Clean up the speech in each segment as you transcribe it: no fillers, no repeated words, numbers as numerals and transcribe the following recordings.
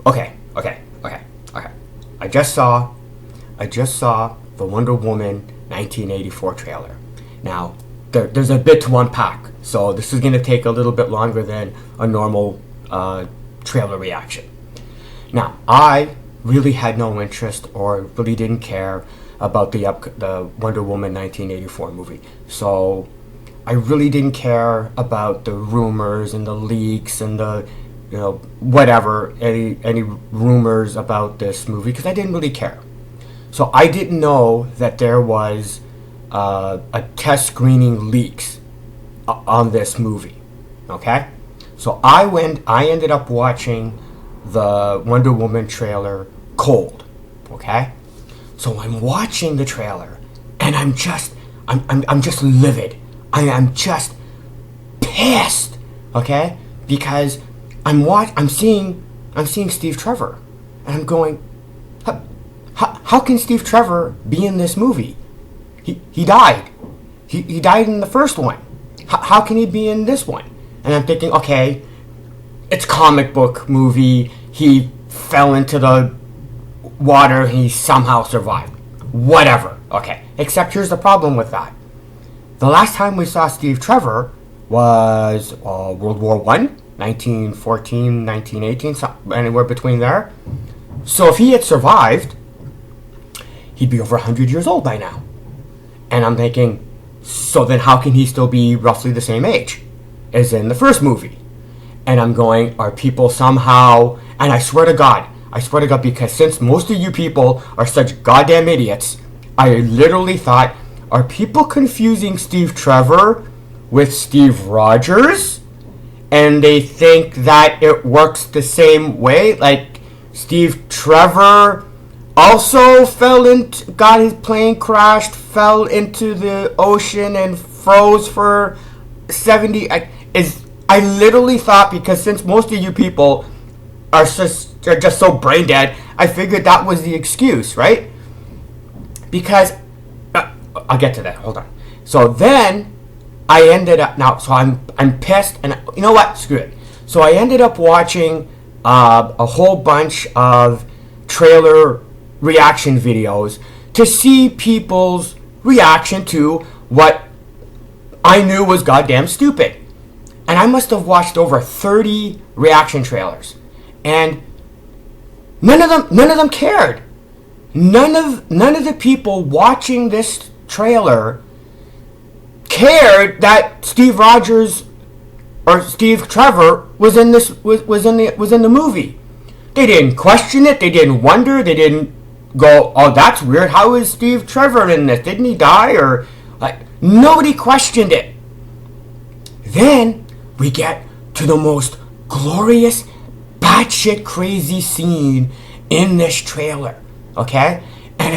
Okay, okay, okay, okay. I just saw the Wonder Woman 1984 trailer. Now, there's a bit to unpack, so this is going to take a little bit longer than a normal trailer reaction. Now, I really had no interest or really didn't care about the Wonder Woman 1984 movie. So I really didn't care about the rumors and the leaks and the whatever, any rumors about this movie, because I didn't really care. So I didn't know that there was a test screening leaks on this movie. Okay, so I ended up watching the Wonder Woman trailer cold. Okay, so I'm watching the trailer and I'm just livid. I'm just pissed. Okay, because I'm seeing Steve Trevor, and I'm going, how can Steve Trevor be in this movie? He died. He died in the first one. How can he be in this one? And I'm thinking, okay, it's comic book movie. He fell into the water. He somehow survived. Whatever. Okay. Except here's the problem with that. The last time we saw Steve Trevor was World War I, 1914, 1918, anywhere between there. So if he had survived, he'd be over 100 years old by now. And I'm thinking, so then how can he still be roughly the same age as in the first movie? And I'm going, are people somehow, and I swear to God, because since most of you people are such goddamn idiots, I literally thought, are people confusing Steve Trevor with Steve Rogers? And they think that it works the same way? Like, Steve Trevor also got his plane crashed, fell into the ocean and froze for 70. I literally thought, because since most of you people are just so brain dead, I figured that was the excuse, right? Because I'll get to that. Hold on. So then I ended up so I'm pissed, and you know what? Screw it. So I ended up watching a whole bunch of trailer reaction videos to see people's reaction to what I knew was goddamn stupid. And I must have watched over 30 reaction trailers, and none of them cared. None of the people watching this trailer cared that Steve Rogers or Steve Trevor was in the movie. They didn't question it. They didn't wonder. They didn't go, oh, that's weird. How is Steve Trevor in this? Didn't he die? Or nobody questioned it. Then we get to the most glorious, batshit crazy scene in this trailer. Okay, and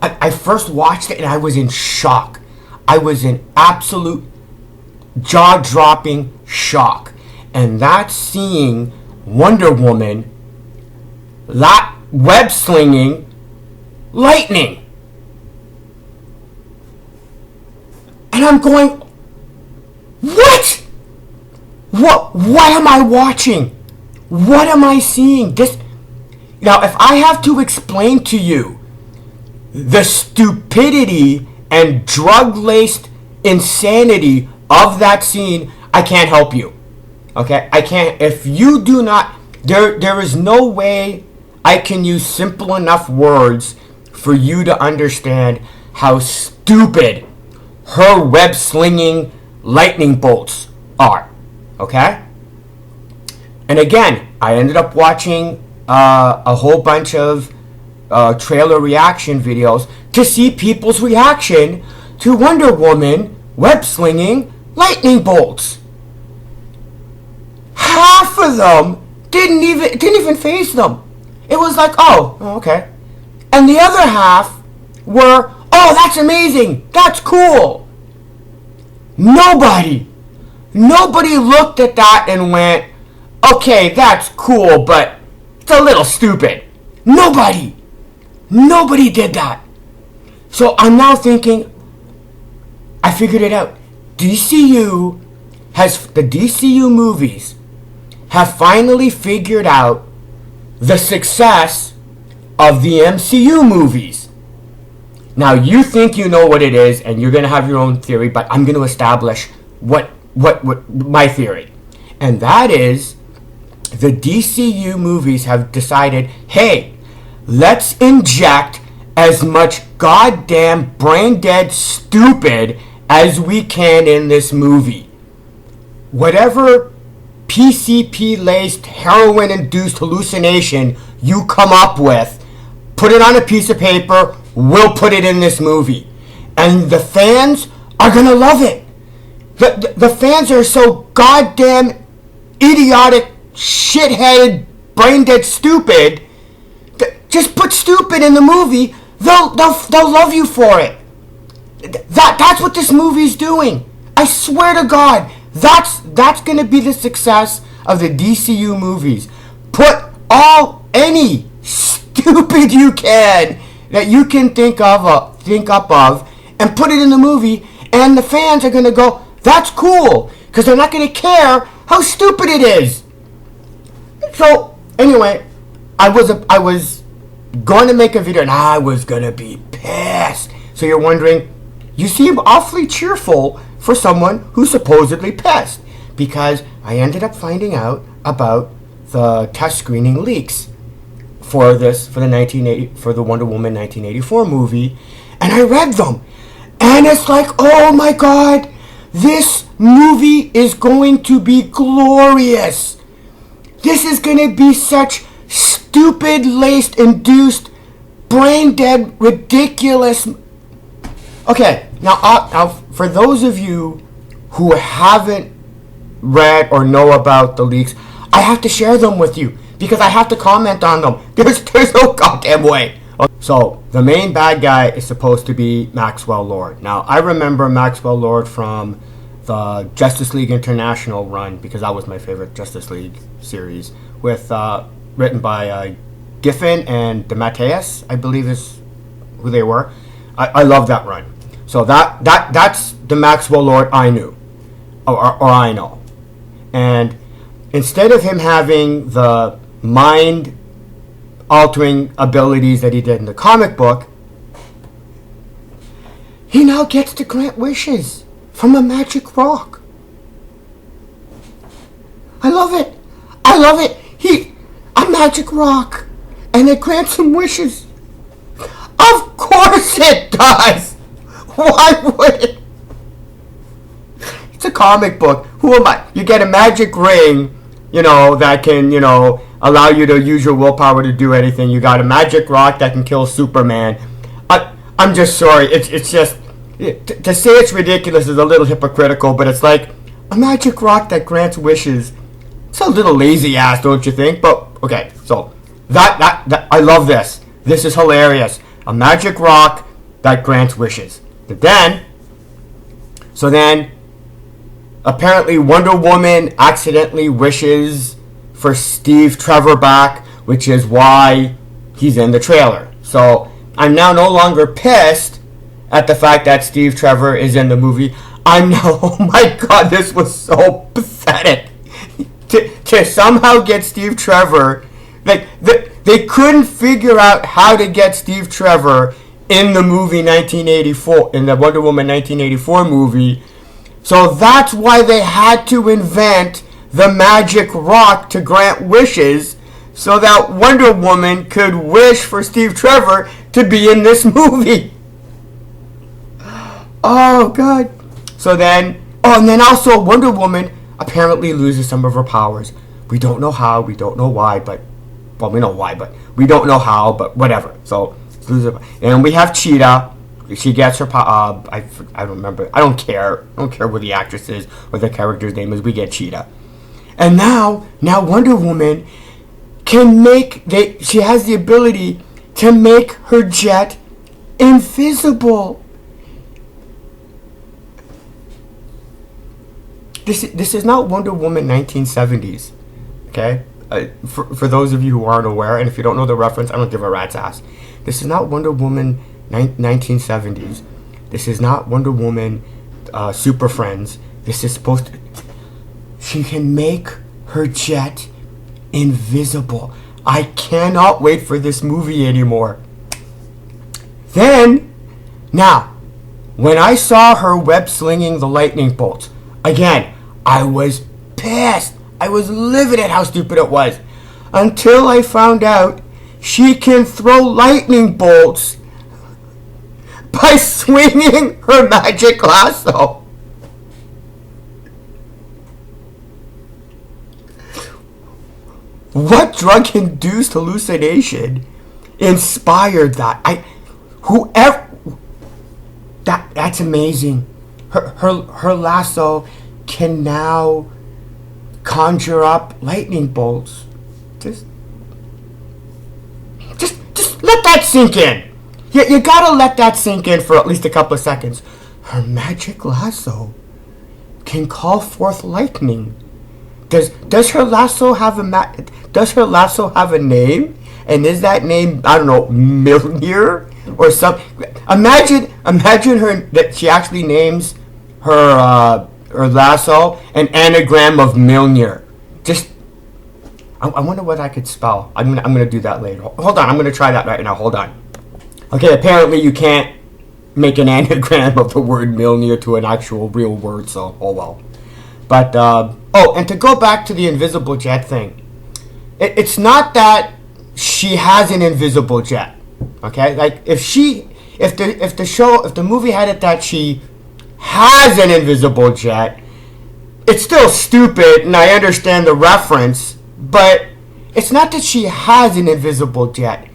I first watched it and I was in shock. I was in absolute jaw-dropping shock, and that's seeing Wonder Woman web slinging lightning. And I'm going, what? What am I watching? What am I seeing? Now, if I have to explain to you the stupidity and drug-laced insanity of that scene, I can't help you. Okay? I can't. If you do not, there is no way I can use simple enough words for you to understand how stupid her web-slinging lightning bolts are. Okay? And again, I ended up watching a whole bunch of trailer reaction videos to see people's reaction to Wonder Woman web-slinging lightning bolts. Half of them didn't even faze them. It was like, oh, okay. And the other half were, oh, that's amazing. That's cool. Nobody looked at that and went, okay, that's cool, but it's a little stupid. Nobody did that. So I'm now thinking, I figured it out. The DCU movies have finally figured out the success of the MCU movies. Now, you think you know what it is, and you're going to have your own theory, but I'm going to establish what my theory. And that is, the DCU movies have decided, hey, let's inject as much goddamn brain-dead stupid as we can in this movie. Whatever PCP-laced, heroin-induced hallucination you come up with, put it on a piece of paper, we'll put it in this movie. And the fans are gonna love it. The fans are so goddamn idiotic, shit-headed, brain-dead stupid. Just put stupid in the movie, they'll love you for it. That's what this movie's doing. I swear to God, that's gonna be the success of the DCU movies. Put any stupid you can that you can think up of, and put it in the movie, and the fans are gonna go, that's cool, because they're not gonna care how stupid it is. So anyway, I was going to make a video, and I was gonna be pissed. So you're wondering, you seem awfully cheerful for someone who's supposedly pissed, because I ended up finding out about the test screening leaks for the Wonder Woman 1984 movie, and I read them, and it's like, oh my God, this movie is going to be glorious. This is going to be such stupid, laced, induced, brain dead, ridiculous. Okay, now for those of you who haven't read or know about the leaks, I have to share them with you because I have to comment on them. There's no goddamn way. So the main bad guy is supposed to be Maxwell Lord. Now I remember Maxwell Lord from the Justice League International run, because that was my favorite Justice League series, with written by Giffen and DeMatteis, I believe is who they were. I love that run. So that's the Maxwell Lord I knew, or I know. And instead of him having the mind-altering abilities that he did in the comic book, he now gets to grant wishes from a magic rock. I love it. A magic rock, and it grants him wishes. Of course it does. Why would it? It's a comic book. Who am I? You get a magic ring, that can, allow you to use your willpower to do anything. You got a magic rock that can kill Superman. I'm just sorry. It's just, to say it's ridiculous is a little hypocritical, but it's like a magic rock that grants wishes. It's a little lazy ass, don't you think? But okay, so that I love this. This is hilarious. A magic rock that grants wishes. But then apparently Wonder Woman accidentally wishes for Steve Trevor back, which is why he's in the trailer. So I'm now no longer pissed at the fact that Steve Trevor is in the movie. I'm now, oh my God, this was so pathetic. To somehow get Steve Trevor, like they couldn't figure out how to get Steve Trevor in the movie 1984, in the Wonder Woman 1984 movie. So that's why they had to invent the magic rock to grant wishes, so that Wonder Woman could wish for Steve Trevor to be in this movie. Oh God. So then, and then also Wonder Woman apparently loses some of her powers. We don't know how, we don't know why, but, well, we know why, but we don't know how, but whatever. So, and we have Cheetah. She gets her power. I don't remember. I don't care. I don't care what the actress is or the character's name is. We get Cheetah. And now Wonder Woman can she has the ability to make her jet invisible. This is not Wonder Woman 1970s, okay? For those of you who aren't aware, and if you don't know the reference, I don't give a rat's ass. This is not Wonder Woman 1970s. This is not Wonder Woman Super Friends. This is supposed to... She can make her jet invisible. I cannot wait for this movie anymore. Then, now, when I saw her web slinging the lightning bolts, again, I was pissed. I was livid at how stupid it was. Until I found out she can throw lightning bolts by swinging her magic lasso. What drug-induced hallucination inspired that? That's amazing. Her lasso can now conjure up lightning bolts. Just let that sink in. You gotta let that sink in for at least a couple of seconds. Her magic lasso can call forth lightning. Does her lasso have a name? And is that name, I don't know, Mjolnir or something? Imagine her that she actually names her lasso an anagram of Mjolnir. I wonder what I could spell. I'm gonna do that later. Hold on, I'm gonna try that right now. Hold on. Okay, apparently you can't make an anagram of the word Mjolnir to an actual real word, so oh well. But and to go back to the invisible jet thing, it's not that she has an invisible jet. Okay, like if the movie had it that she has an invisible jet, it's still stupid, and I understand the reference. But it's not that she has an invisible jet.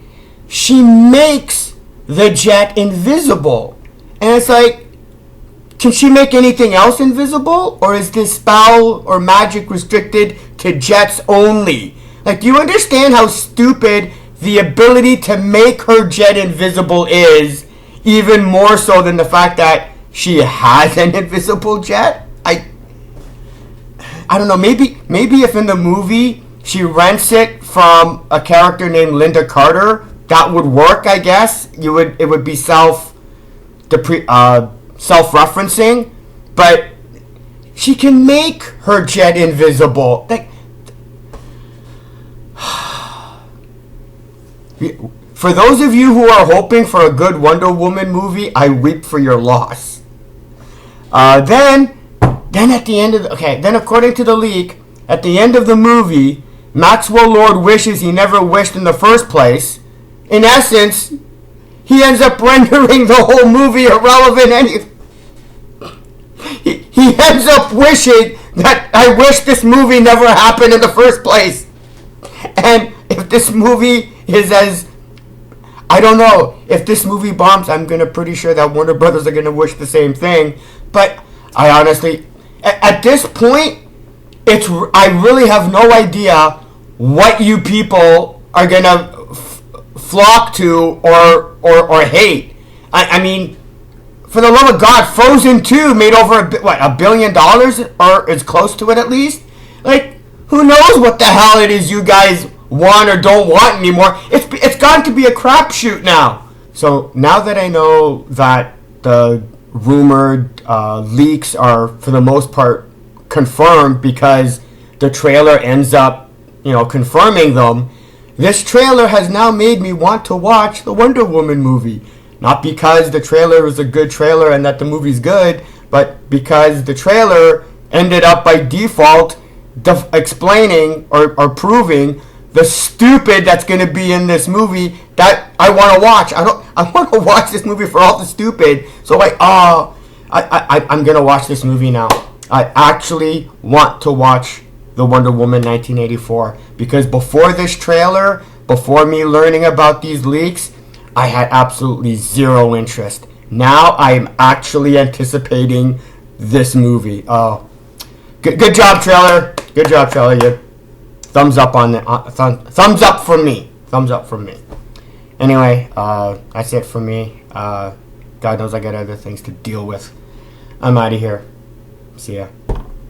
She makes the jet invisible. And it's like, can she make anything else invisible? Or is this spell or magic restricted to jets only? Like, do you understand how stupid the ability to make her jet invisible is? Even more so than the fact that she has an invisible jet? I don't know, maybe if in the movie she rents it from a character named Linda Carter, that would work, I guess. It would be self-referencing, but she can make her jet invisible. For those of you who are hoping for a good Wonder Woman movie, I weep for your loss. Then at the end of then according to the leak, at the end of the movie, Maxwell Lord wishes he never wished in the first place. In essence, he ends up rendering the whole movie irrelevant. He ends up wishing that I wish this movie never happened in the first place. And if this movie is I don't know, if this movie bombs, I'm pretty sure that Warner Brothers are going to wish the same thing. But I honestly, at this point, I really have no idea what you people are gonna flock to or hate. I mean, for the love of God, Frozen 2 made over $1 billion, or is close to it at least. Like, who knows what the hell it is you guys want or don't want anymore? It's gotten to be a crapshoot now. So now that I know that the rumored leaks are for the most part confirmed because the trailer ends up confirming them, this trailer has now made me want to watch the Wonder Woman movie. Not because the trailer is a good trailer and that the movie's good, but because the trailer ended up by default explaining or proving the stupid that's going to be in this movie that I want to watch. I want to watch this movie for all the stupid. So I'm going to watch this movie now. I actually want to watch the Wonder Woman 1984 because before this trailer, before me learning about these leaks, I had absolutely zero interest. Now I am actually anticipating this movie. Oh, good job, trailer. Good job, trailer. You thumbs up on the thumbs up from me. Thumbs up from me. Anyway, that's it for me. God knows I got other things to deal with. I'm out of here. See ya.